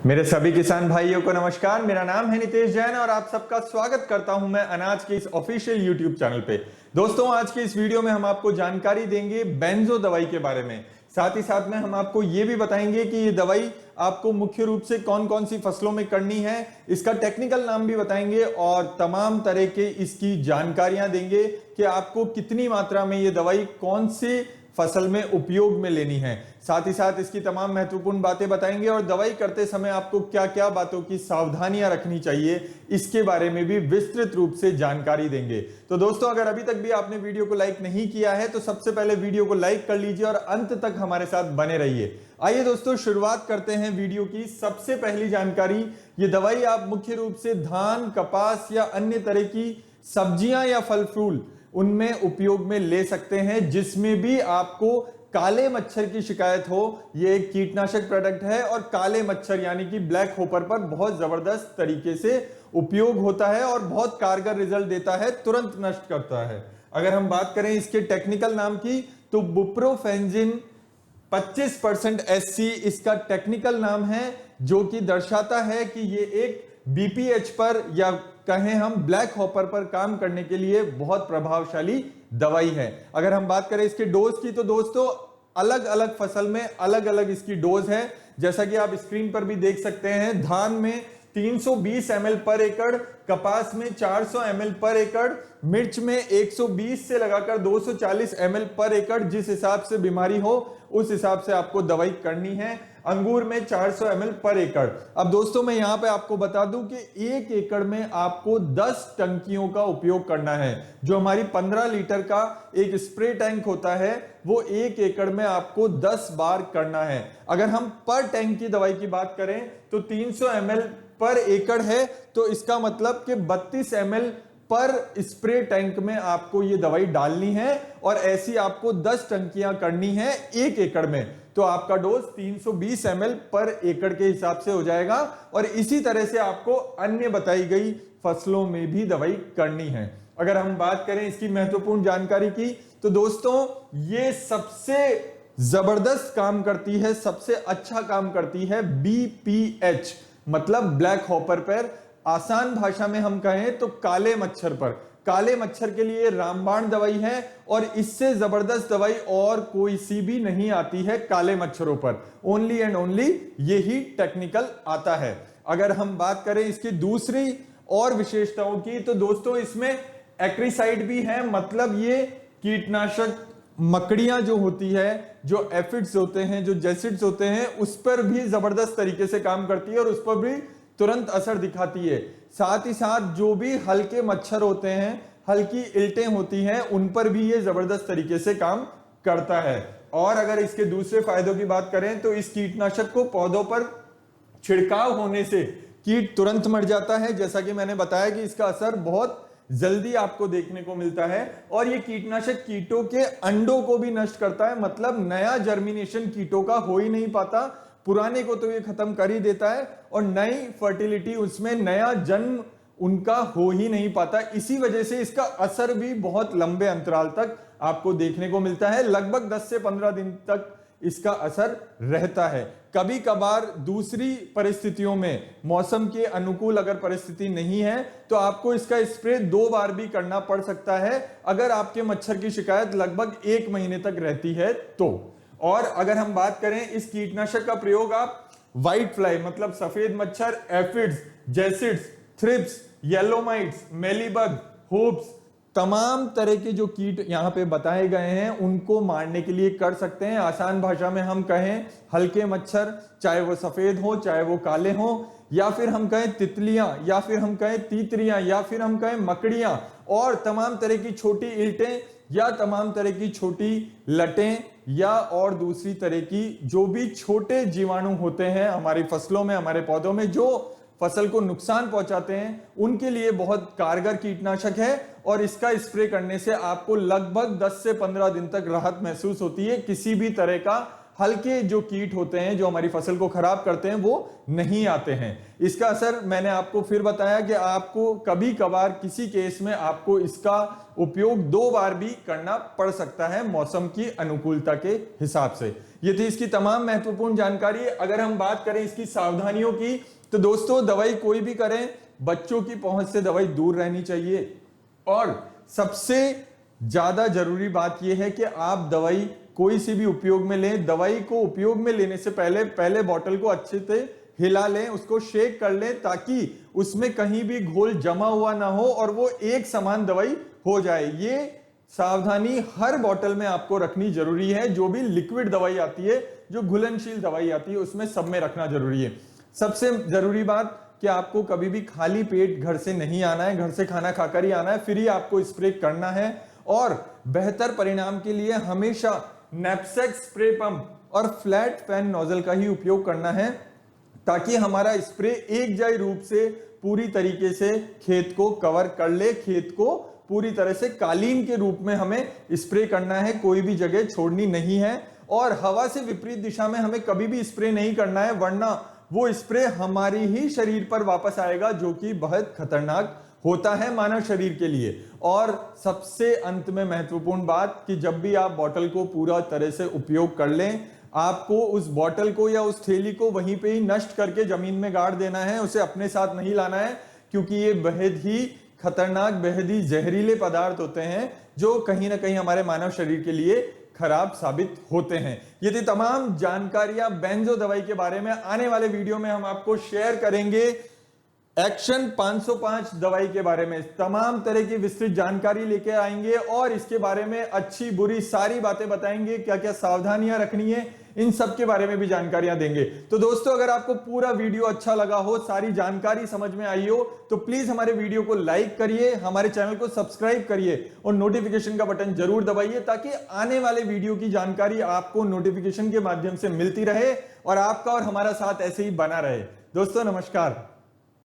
मेरे सभी किसान भाइयों को नमस्कार। मेरा नाम है नितेश जैन और आप सबका स्वागत करता हूं मैं अनाज के इस ऑफिशियल यूट्यूब चैनल पे। दोस्तों, आज की इस वीडियो में हम आपको जानकारी देंगे बेंजो दवाई के बारे में। साथ ही साथ में हम आपको ये भी बताएंगे कि ये दवाई आपको मुख्य रूप से कौन कौन सी फसलों में करनी है, इसका टेक्निकल नाम भी बताएंगे और तमाम तरह के इसकी जानकारियां देंगे कि आपको कितनी मात्रा में ये दवाई कौन सी फसल में उपयोग में लेनी है। साथ ही साथ इसकी तमाम महत्वपूर्ण बातें बताएंगे और दवाई करते समय आपको क्या क्या बातों की सावधानियां रखनी चाहिए, इसके बारे में भी विस्तृत रूप से जानकारी देंगे। तो दोस्तों, अगर अभी तक भी आपने वीडियो को लाइक नहीं किया है तो सबसे पहले वीडियो को लाइक कर लीजिए और अंत तक हमारे साथ बने रहिए। आइए दोस्तों, शुरुआत करते हैं वीडियो की। सबसे पहली जानकारी, ये दवाई आप मुख्य रूप से धान, कपास या अन्य तरह की सब्जियां या फल फूल उनमें उपयोग में ले सकते हैं जिसमें भी आपको काले मच्छर की शिकायत हो। यह एक कीटनाशक प्रोडक्ट है और काले मच्छर यानी कि ब्लैक होपर पर बहुत जबरदस्त तरीके से उपयोग होता है और बहुत कारगर रिजल्ट देता है, तुरंत नष्ट करता है। अगर हम बात करें इसके टेक्निकल नाम की तो बुप्रोफेंजिन 25% SC इसका टेक्निकल नाम है, जो कि दर्शाता है कि ये एक BPH पर या कहें हम ब्लैक हॉपर पर काम करने के लिए बहुत प्रभावशाली दवाई है। अगर हम बात करें इसके डोज की तो दोस्तों अलग अलग फसल में अलग अलग इसकी डोज है, जैसा कि आप स्क्रीन पर भी देख सकते हैं। धान में 320 ml पर एकड़, कपास में 400 ml पर एकड़, मिर्च में 120 से लगाकर 240 ml पर एकड़, जिस हिसाब से बीमारी हो उस हिसाब से आपको दवाई करनी है। अंगूर में 400 ml पर एकड़। अब दोस्तों, मैं यहां पे आपको बता दूं कि 1 एकड़ में आपको 10 टंकियों का उपयोग करना है। जो हमारी 15 लीटर का एक स्प्रे टैंक होता है वो 1 एकड़ में आपको 10 बार करना है। अगर हम पर टैंक की दवाई की बात करें तो 300 ml पर एकड़ है, तो इसका मतलब कि 32 ml पर स्प्रे टैंक में आपको ये दवाई डालनी है और ऐसी आपको 10 टंकियां करनी है 1 एकड़ में। तो आपका डोज 320 ml पर एकड़ के हिसाब से हो जाएगा और इसी तरह से आपको अन्य बताई गई फसलों में भी दवाई करनी है। अगर हम बात करें इसकी महत्वपूर्ण जानकारी की तो दोस्तों ये सबसे जबरदस्त काम करती है, सबसे अच्छा काम करती है BPH मतलब ब्लैक हॉपर पर। आसान भाषा में हम कहें तो काले मच्छर पर। काले मच्छर के लिए रामबाण दवाई है और इससे जबरदस्त दवाई और कोई सी भी नहीं आती है काले मच्छरों पर। ओनली एंड ओनली यही टेक्निकल आता है। अगर हम बात करें इसकी दूसरी और विशेषताओं की तो दोस्तों इसमें एक्रीसाइड भी है, मतलब ये कीटनाशक मकड़ियां जो होती है, जो एफिड्स होते हैं, जो जैसिड्स होते हैं, उस पर भी जबरदस्त तरीके से काम करती है और उस पर भी तुरंत असर दिखाती है। साथ ही साथ जो भी हल्के मच्छर होते हैं, हल्की इल्टें होती हैं, उन पर भी ये जबरदस्त तरीके से काम करता है। और अगर इसके दूसरे फायदों की बात करें तो इस कीटनाशक को पौधों पर छिड़काव होने से कीट तुरंत मर जाता है। जैसा कि मैंने बताया कि इसका असर बहुत जल्दी आपको देखने को मिलता है और ये कीटनाशक कीटों के अंडों को भी नष्ट करता है, मतलब नया जर्मिनेशन कीटों का हो ही नहीं पाता, पुराने को तो ये खत्म कर ही देता है और नई फर्टिलिटी, उसमें नया जन्म उनका हो ही नहीं पाता। इसी वजह से इसका असर भी बहुत लंबे अंतराल तक आपको देखने को मिलता है, लगभग 10 से 15 दिन तक इसका असर रहता है। कभी कभार दूसरी परिस्थितियों में मौसम के अनुकूल अगर परिस्थिति नहीं है तो आपको इसका स्प्रे 2 बार भी करना पड़ सकता है, अगर आपके मच्छर की शिकायत लगभग 1 महीने तक रहती है तो। और अगर हम बात करें इस कीटनाशक का प्रयोग आप व्हाइट फ्लाई मतलब सफेद मच्छर, aphids, jassids, thrips, yellow mites, mealybug, hops, तमाम तरह के जो कीट यहां पे बताए गए हैं उनको मारने के लिए कर सकते हैं। आसान भाषा में हम कहें हल्के मच्छर, चाहे वो सफेद हो चाहे वो काले हो, या फिर हम कहें तितलियां, या फिर हम कहें तीतरियां, या फिर हम कहें मकड़ियां और तमाम तरह की छोटी इल्टें या तमाम तरह की छोटी लटें या और दूसरी तरह की जो भी छोटे जीवाणु होते हैं हमारी फसलों में, हमारे पौधों में, जो फसल को नुकसान पहुंचाते हैं, उनके लिए बहुत कारगर कीटनाशक है और इसका स्प्रे करने से आपको लगभग 10 से 15 दिन तक राहत महसूस होती है। किसी भी तरह का हल्के जो कीट होते हैं जो हमारी फसल को खराब करते हैं वो नहीं आते हैं। इसका असर मैंने आपको फिर बताया कि आपको कभी कभार किसी केस में आपको इसका उपयोग 2 बार भी करना पड़ सकता है मौसम की अनुकूलता के हिसाब से। ये थी इसकी तमाम महत्वपूर्ण जानकारी। अगर हम बात करें इसकी सावधानियों की तो दोस्तों दवाई कोई भी करें बच्चों की पहुंच से दवाई दूर रहनी चाहिए, और सबसे ज्यादा जरूरी बात यह है कि आप दवाई कोई सी भी उपयोग में लें, दवाई को उपयोग में लेने से पहले बॉटल को अच्छे से हिला लें, उसको शेक कर लें ताकि उसमें कहीं भी घोल जमा हुआ ना हो और वो एक समान दवाई हो जाए। ये सावधानी हर बोतल में आपको रखनी जरूरी है। जो भी लिक्विड दवाई आती है, जो घुलनशील दवाई आती है, उसमें सब में रखना जरूरी है। सबसे जरूरी बात कि आपको कभी भी खाली पेट घर से नहीं आना है, घर से खाना खाकर ही आना है, फिर ही आपको स्प्रे करना है। और बेहतर परिणाम के लिए हमेशा नैपसेक स्प्रे पंप और फ्लैट फैन नोजल का ही उपयोग करना है ताकि हमारा स्प्रे एकजाई रूप से पूरी तरीके से खेत को कवर कर ले, खेत को पूरी तरह से कालीन के रूप में हमें स्प्रे करना है, कोई भी जगह छोड़नी नहीं है। और हवा से विपरीत दिशा में हमें कभी भी स्प्रे नहीं करना है, वरना वो स्प्रे हमारी ही शरीर पर वापस आएगा, जो कि बहुत खतरनाक होता है मानव शरीर के लिए। और सबसे अंत में महत्वपूर्ण बात कि जब भी आप बोतल को पूरा तरह से उपयोग कर लें, आपको उस बोतल को या उस थैली को वहीं पे ही नष्ट करके जमीन में गाड़ देना है, उसे अपने साथ नहीं लाना है, क्योंकि ये बेहद ही खतरनाक, बेहद ही जहरीले पदार्थ होते हैं जो कहीं ना कहीं हमारे मानव शरीर के लिए खराब साबित होते हैं। ये थी तमाम जानकारियां बेंजो दवाई के बारे में। आने वाले वीडियो में हम आपको शेयर करेंगे एक्शन 505 दवाई के बारे में, तमाम तरह की विस्तृत जानकारी लेके आएंगे और इसके बारे में अच्छी बुरी सारी बातें बताएंगे, क्या क्या सावधानियां रखनी है, इन सब के बारे में भी जानकारियां देंगे। तो दोस्तों अगर आपको पूरा वीडियो अच्छा लगा हो, सारी जानकारी समझ में आई हो, तो प्लीज हमारे वीडियो को लाइक करिए, हमारे चैनल को सब्सक्राइब करिए और नोटिफिकेशन का बटन जरूर दबाइए ताकि आने वाले वीडियो की जानकारी आपको नोटिफिकेशन के माध्यम से मिलती रहे और आपका और हमारा साथ ऐसे ही बना रहे। दोस्तों नमस्कार।